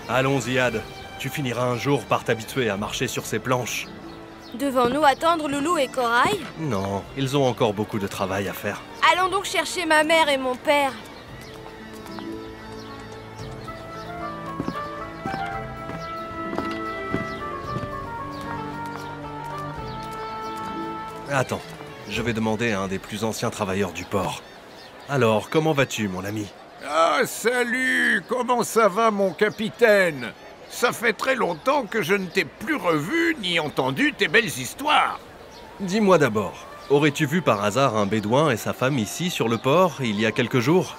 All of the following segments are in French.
Allons, Ziad. Tu finiras un jour par t'habituer à marcher sur ces planches. Devons-nous attendre Loulou et Corail? Non, ils ont encore beaucoup de travail à faire. Allons donc chercher ma mère et mon père. Attends, je vais demander à un des plus anciens travailleurs du port. Alors, comment vas-tu, mon ami? Ah, salut! Comment ça va, mon capitaine? Ça fait très longtemps que je ne t'ai plus revu ni entendu tes belles histoires. Dis-moi d'abord, aurais-tu vu par hasard un bédouin et sa femme ici sur le port il y a quelques jours?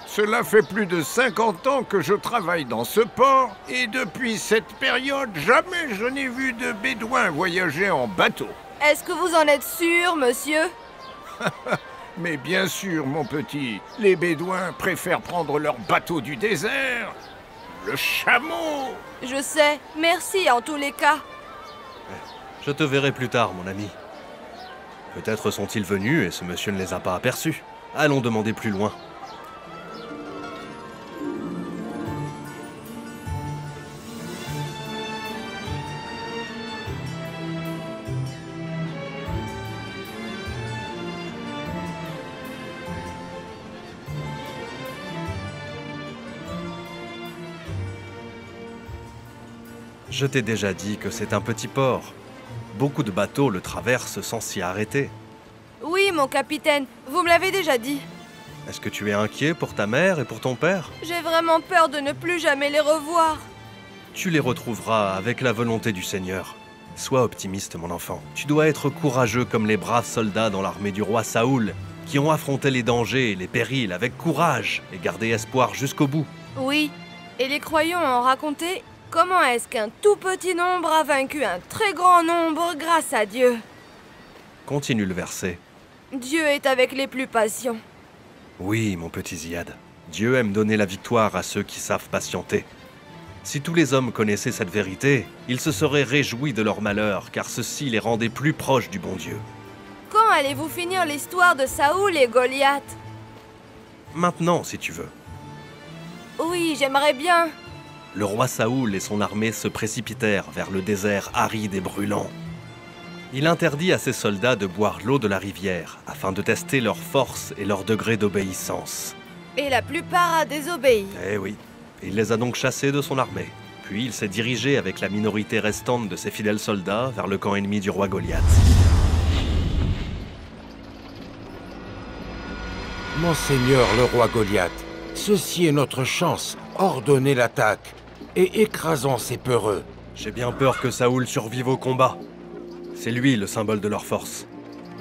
Cela fait plus de 50 ans que je travaille dans ce port, et depuis cette période, jamais je n'ai vu de bédouin voyager en bateau. Est-ce que vous en êtes sûr, monsieur? Mais bien sûr, mon petit, les bédouins préfèrent prendre leur bateau du désert, le chameau. Je sais, merci en tous les cas. Je te verrai plus tard, mon ami. Peut-être sont-ils venus et ce monsieur ne les a pas aperçus. Allons demander plus loin. Je t'ai déjà dit que c'est un petit port. Beaucoup de bateaux le traversent sans s'y arrêter. Oui, mon capitaine, vous me l'avez déjà dit. Est-ce que tu es inquiet pour ta mère et pour ton père? J'ai vraiment peur de ne plus jamais les revoir. Tu les retrouveras avec la volonté du Seigneur. Sois optimiste, mon enfant. Tu dois être courageux comme les braves soldats dans l'armée du roi Saoul, qui ont affronté les dangers et les périls avec courage et gardé espoir jusqu'au bout. Oui, et les croyants ont raconté comment est-ce qu'un tout petit nombre a vaincu un très grand nombre grâce à Dieu. Continue le verset. Dieu est avec les plus patients. Oui, mon petit Ziad. Dieu aime donner la victoire à ceux qui savent patienter. Si tous les hommes connaissaient cette vérité, ils se seraient réjouis de leur malheur, car ceci les rendait plus proches du bon Dieu. Quand allez-vous finir l'histoire de Saoul et Goliath? Maintenant, si tu veux. Oui, j'aimerais bien. Le roi Saoul et son armée se précipitèrent vers le désert aride et brûlant. Il interdit à ses soldats de boire l'eau de la rivière, afin de tester leur force et leur degré d'obéissance. Et la plupart a désobéi. Eh oui, il les a donc chassés de son armée. Puis il s'est dirigé avec la minorité restante de ses fidèles soldats vers le camp ennemi du roi Goliath. Monseigneur le roi Goliath, ceci est notre chance. Ordonnez l'attaque et écrasons ces peureux. J'ai bien peur que Saoul survive au combat. C'est lui le symbole de leur force.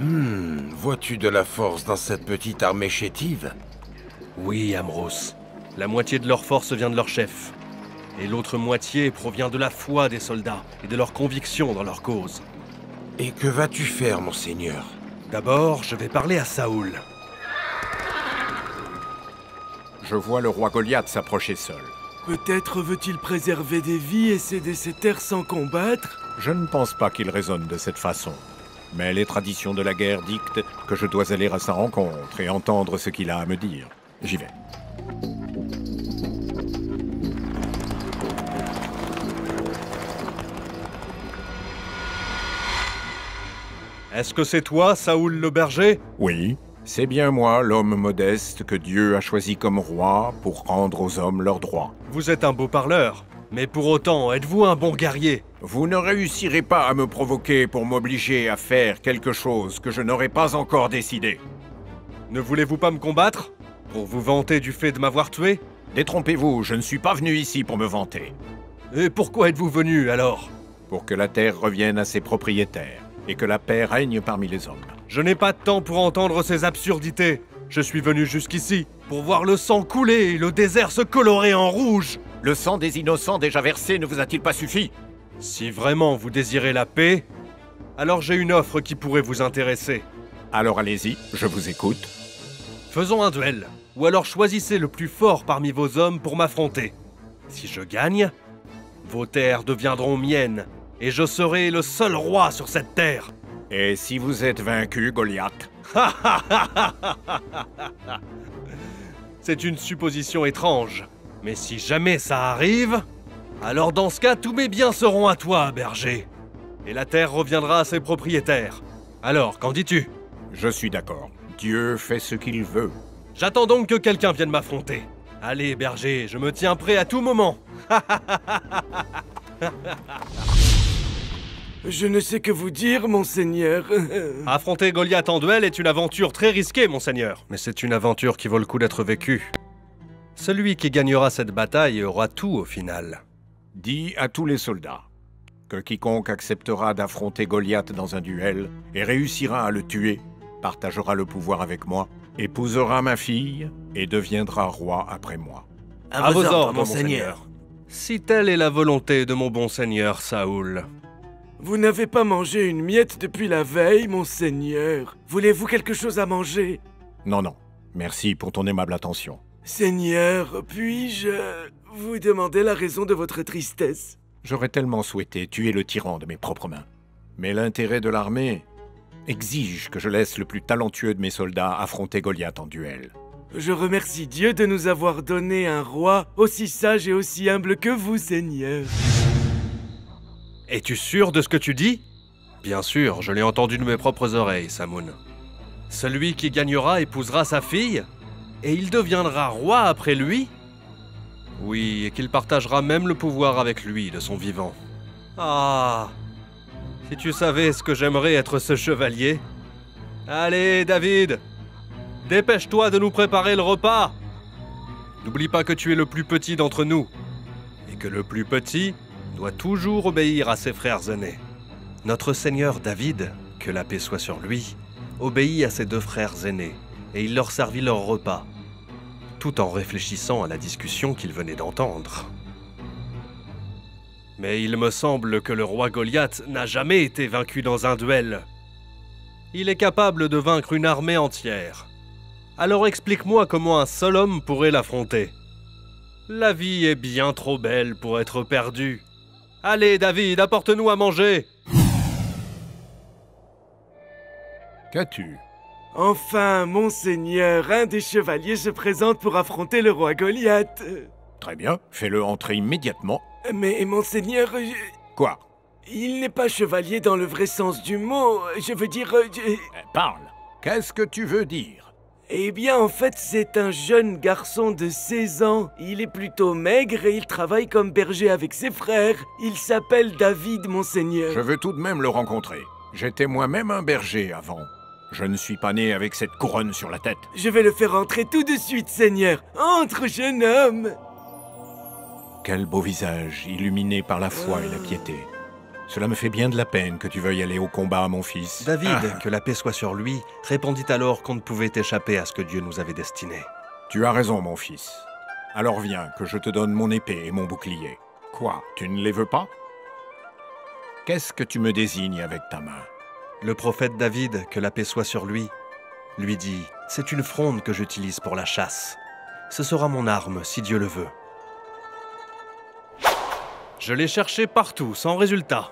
Vois-tu de la force dans cette petite armée chétive? Oui, Amros. La moitié de leur force vient de leur chef. Et l'autre moitié provient de la foi des soldats et de leur conviction dans leur cause. Et que vas-tu faire, monseigneur? D'abord, je vais parler à Saoul. Je vois le roi Goliath s'approcher seul. Peut-être veut-il préserver des vies et céder ses terres sans combattre? Je ne pense pas qu'il raisonne de cette façon. Mais les traditions de la guerre dictent que je dois aller à sa rencontre et entendre ce qu'il a à me dire. J'y vais. Est-ce que c'est toi, Saoul le berger? Oui, c'est bien moi, l'homme modeste que Dieu a choisi comme roi pour rendre aux hommes leurs droits. Vous êtes un beau parleur, mais pour autant, êtes-vous un bon guerrier? Vous ne réussirez pas à me provoquer pour m'obliger à faire quelque chose que je n'aurais pas encore décidé. Ne voulez-vous pas me combattre? Pour vous vanter du fait de m'avoir tué? Détrompez-vous, je ne suis pas venu ici pour me vanter. Et pourquoi êtes-vous venu, alors? Pour que la terre revienne à ses propriétaires et que la paix règne parmi les hommes. Je n'ai pas de temps pour entendre ces absurdités. Je suis venu jusqu'ici pour voir le sang couler et le désert se colorer en rouge. Le sang des innocents déjà versé ne vous a-t-il pas suffi? Si vraiment vous désirez la paix, alors j'ai une offre qui pourrait vous intéresser. Alors allez-y, je vous écoute. Faisons un duel, ou alors choisissez le plus fort parmi vos hommes pour m'affronter. Si je gagne, vos terres deviendront miennes, et je serai le seul roi sur cette terre. Et si vous êtes vaincu, Goliath? C'est une supposition étrange. Mais si jamais ça arrive, alors dans ce cas, tous mes biens seront à toi, berger. Et la terre reviendra à ses propriétaires. Alors, qu'en dis-tu? Je suis d'accord. Dieu fait ce qu'il veut. J'attends donc que quelqu'un vienne m'affronter. Allez, berger, je me tiens prêt à tout moment. Je ne sais que vous dire, monseigneur. Affronter Goliath en duel est une aventure très risquée, monseigneur. Mais c'est une aventure qui vaut le coup d'être vécue. Celui qui gagnera cette bataille aura tout au final. Dis à tous les soldats que quiconque acceptera d'affronter Goliath dans un duel et réussira à le tuer, partagera le pouvoir avec moi, épousera ma fille et deviendra roi après moi. À vos ordres, monseigneur. Si telle est la volonté de mon bon seigneur Saoul. Vous n'avez pas mangé une miette depuis la veille, monseigneur. Voulez-vous quelque chose à manger? Non, non. Merci pour ton aimable attention. Seigneur, puis-je vous demander la raison de votre tristesse? J'aurais tellement souhaité tuer le tyran de mes propres mains. Mais l'intérêt de l'armée exige que je laisse le plus talentueux de mes soldats affronter Goliath en duel. Je remercie Dieu de nous avoir donné un roi aussi sage et aussi humble que vous, Seigneur. Es-tu sûr de ce que tu dis? Bien sûr, je l'ai entendu de mes propres oreilles, Samoun. Celui qui gagnera épousera sa fille, et il deviendra roi après lui? Oui, et qu'il partagera même le pouvoir avec lui de son vivant. Ah! Si tu savais ce que j'aimerais être ce chevalier. Allez, David! Dépêche-toi de nous préparer le repas! N'oublie pas que tu es le plus petit d'entre nous, et que le plus petit doit toujours obéir à ses frères aînés. Notre Seigneur David, que la paix soit sur lui, obéit à ses 2 frères aînés, et il leur servit leur repas, tout en réfléchissant à la discussion qu'il venait d'entendre. Mais il me semble que le roi Goliath n'a jamais été vaincu dans un duel. Il est capable de vaincre une armée entière. Alors explique-moi comment un seul homme pourrait l'affronter. La vie est bien trop belle pour être perdue. Allez, David, apporte-nous à manger. Qu'as-tu? Enfin, monseigneur, un des chevaliers se présente pour affronter le roi Goliath. Très bien, fais-le entrer immédiatement. Mais, monseigneur, Quoi? il n'est pas chevalier dans le vrai sens du mot. Je veux dire... Parle. Qu'est-ce que tu veux dire? Eh bien, en fait, c'est un jeune garçon de 16 ans. Il est plutôt maigre et il travaille comme berger avec ses frères. Il s'appelle David, monseigneur. Je veux tout de même le rencontrer. J'étais moi-même un berger avant. Je ne suis pas né avec cette couronne sur la tête. Je vais le faire entrer tout de suite, seigneur. Entre, jeune homme. Quel beau visage, illuminé par la foi et la piété. Cela me fait bien de la peine que tu veuilles aller au combat, mon fils. David, que la paix soit sur lui, répondit alors qu'on ne pouvait échapper à ce que Dieu nous avait destiné. Tu as raison, mon fils. Alors viens, que je te donne mon épée et mon bouclier. Quoi, tu ne les veux pas? Qu'est-ce que tu me désignes avec ta main? Le prophète David, que la paix soit sur lui, lui dit « C'est une fronde que j'utilise pour la chasse. Ce sera mon arme, si Dieu le veut. » Je l'ai cherché partout, sans résultat.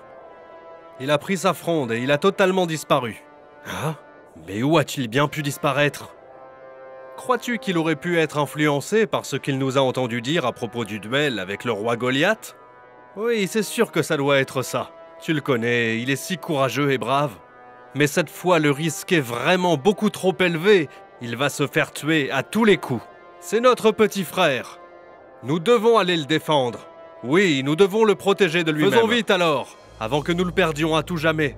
Il a pris sa fronde et il a totalement disparu. Hein? Mais où a-t-il bien pu disparaître? Crois-tu qu'il aurait pu être influencé par ce qu'il nous a entendu dire à propos du duel avec le roi Goliath? Oui, c'est sûr que ça doit être ça. Tu le connais, il est si courageux et brave. Mais cette fois, le risque est vraiment beaucoup trop élevé. Il va se faire tuer à tous les coups. C'est notre petit frère. Nous devons aller le défendre. Oui, nous devons le protéger de lui-même. Faisons vite alors, avant que nous le perdions à tout jamais.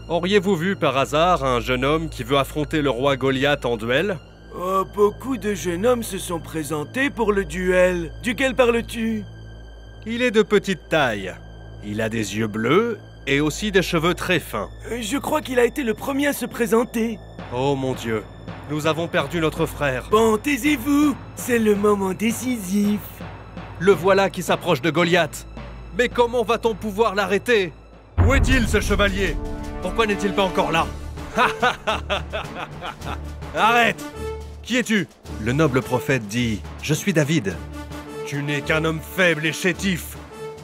Auriez-vous vu par hasard un jeune homme qui veut affronter le roi Goliath en duel? Oh, beaucoup de jeunes hommes se sont présentés pour le duel. Duquel parles-tu? Il est de petite taille. Il a des yeux bleus et aussi des cheveux très fins. Je crois qu'il a été le premier à se présenter. Oh mon Dieu, nous avons perdu notre frère. Bon, taisez-vous, c'est le moment décisif. Le voilà qui s'approche de Goliath. Mais comment va-t-on pouvoir l'arrêter? Où est-il, ce chevalier? Pourquoi n'est-il pas encore là? Arrête! Qui es-tu? Le noble prophète dit « Je suis David. » Tu n'es qu'un homme faible et chétif.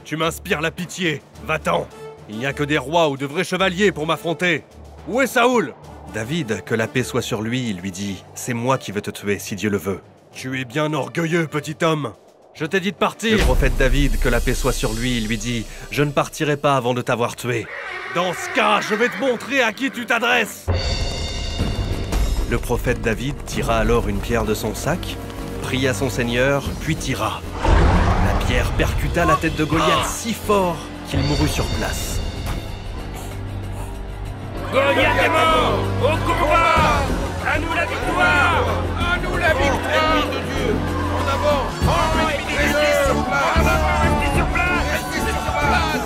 Tu m'inspires la pitié. Va-t'en. Il n'y a que des rois ou de vrais chevaliers pour m'affronter. Où est Saoul? David, que la paix soit sur lui, lui dit « C'est moi qui vais te tuer, si Dieu le veut. » Tu es bien orgueilleux, petit homme. Je t'ai dit de partir. Le prophète David, que la paix soit sur lui, lui dit « Je ne partirai pas avant de t'avoir tué. Dans ce cas, je vais te montrer à qui tu t'adresses. » Le prophète David tira alors une pierre de son sac, pria son seigneur, puis tira. La pierre percuta la tête de Goliath si fort qu'il mourut sur place. Goliath est mort! Au combat! À nous la victoire! À nous la victoire! Ennemi de Dieu! En avant! Restez sur place! Restez sur place! Restez sur place!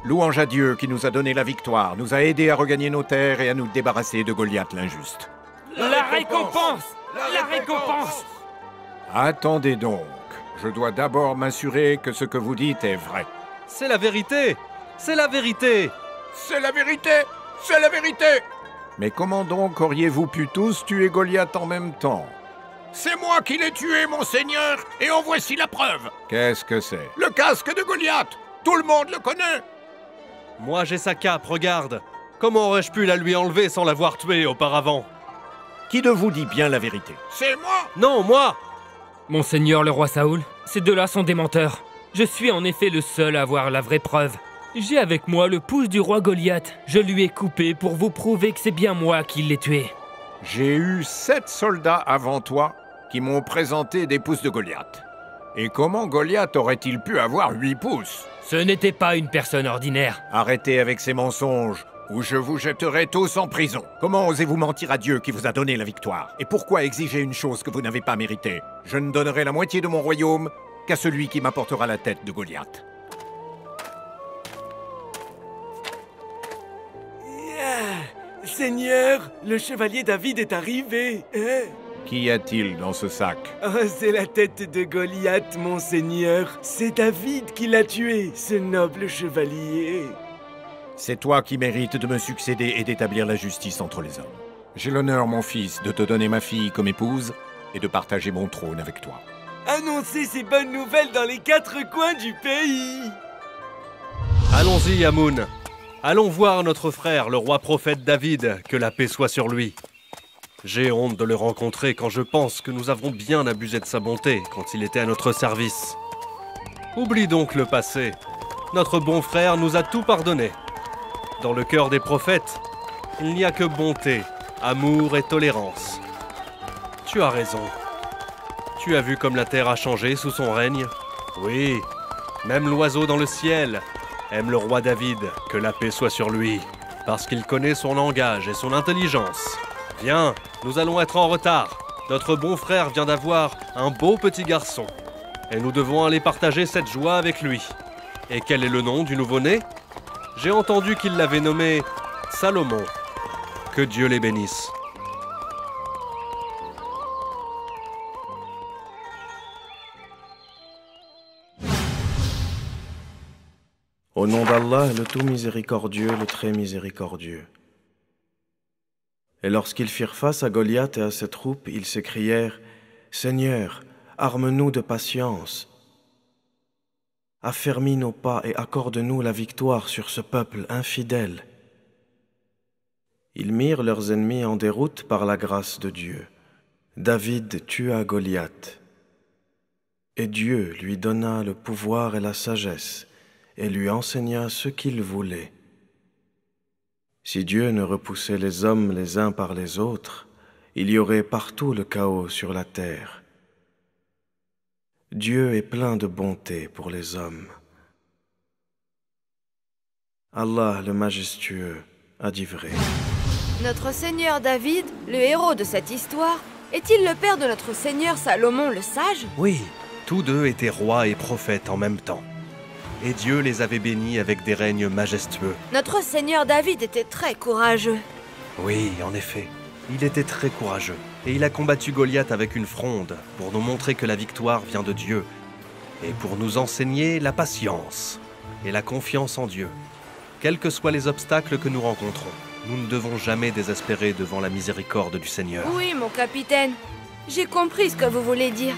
Louange à Dieu qui nous a donné la victoire, nous a aidés à regagner nos terres et à nous débarrasser de Goliath l'injuste. La récompense! La récompense! Attendez donc, je dois d'abord m'assurer que ce que vous dites est vrai. C'est la vérité! C'est la vérité! C'est la vérité! C'est la vérité! Mais comment donc auriez-vous pu tous tuer Goliath en même temps? C'est moi qui l'ai tué, mon seigneur, et en voici la preuve! Qu'est-ce que c'est? Le casque de Goliath! Tout le monde le connaît! Moi j'ai sa cape, regarde! Comment aurais-je pu la lui enlever sans l'avoir tué auparavant? Qui de vous dit bien la vérité? C'est moi! Non, moi! Monseigneur le roi Saoul, ces deux-là sont des menteurs. Je suis en effet le seul à avoir la vraie preuve. J'ai avec moi le pouce du roi Goliath. Je lui ai coupé pour vous prouver que c'est bien moi qui l'ai tué. J'ai eu 7 soldats avant toi qui m'ont présenté des pouces de Goliath. Et comment Goliath aurait-il pu avoir 8 pouces? Ce n'était pas une personne ordinaire. Arrêtez avec ces mensonges, ou je vous jetterai tous en prison. Comment osez-vous mentir à Dieu qui vous a donné la victoire? Et pourquoi exiger une chose que vous n'avez pas méritée? Je ne donnerai la moitié de mon royaume qu'à celui qui m'apportera la tête de Goliath. Seigneur, le chevalier David est arrivé. Qu'y a-t-il dans ce sac? Oh, c'est la tête de Goliath, mon seigneur. C'est David qui l'a tué, ce noble chevalier. C'est toi qui mérites de me succéder et d'établir la justice entre les hommes. J'ai l'honneur, mon fils, de te donner ma fille comme épouse et de partager mon trône avec toi. Annoncez ces bonnes nouvelles dans les 4 coins du pays. Allons-y, Amoun. Allons voir notre frère, le roi prophète David, que la paix soit sur lui. J'ai honte de le rencontrer quand je pense que nous avons bien abusé de sa bonté quand il était à notre service. Oublie donc le passé. Notre bon frère nous a tout pardonné. Dans le cœur des prophètes, il n'y a que bonté, amour et tolérance. Tu as raison. Tu as vu comme la terre a changé sous son règne? Oui, même l'oiseau dans le ciel aime le roi David, que la paix soit sur lui, parce qu'il connaît son langage et son intelligence. Viens, nous allons être en retard. Notre bon frère vient d'avoir un beau petit garçon, et nous devons aller partager cette joie avec lui. Et quel est le nom du nouveau-né? J'ai entendu qu'il l'avait nommé Salomon. Que Dieu les bénisse. Au nom d'Allah, le tout miséricordieux, le très miséricordieux. Et lorsqu'ils firent face à Goliath et à ses troupes, ils s'écrièrent « Seigneur, arme-nous de patience. Affermis nos pas et accorde-nous la victoire sur ce peuple infidèle. » Ils mirent leurs ennemis en déroute par la grâce de Dieu. David tua Goliath. Et Dieu lui donna le pouvoir et la sagesse, et lui enseigna ce qu'il voulait. Si Dieu ne repoussait les hommes les uns par les autres, il y aurait partout le chaos sur la terre. Dieu est plein de bonté pour les hommes. Allah le majestueux a dit vrai. Notre seigneur David, le héros de cette histoire, est-il le père de notre seigneur Salomon le sage? Oui, tous deux étaient rois et prophètes en même temps. Et Dieu les avait bénis avec des règnes majestueux. Notre seigneur David était très courageux. Oui, en effet, il était très courageux. Et il a combattu Goliath avec une fronde pour nous montrer que la victoire vient de Dieu et pour nous enseigner la patience et la confiance en Dieu. Quels que soient les obstacles que nous rencontrons, nous ne devons jamais désespérer devant la miséricorde du Seigneur. Oui, mon capitaine. J'ai compris ce que vous voulez dire.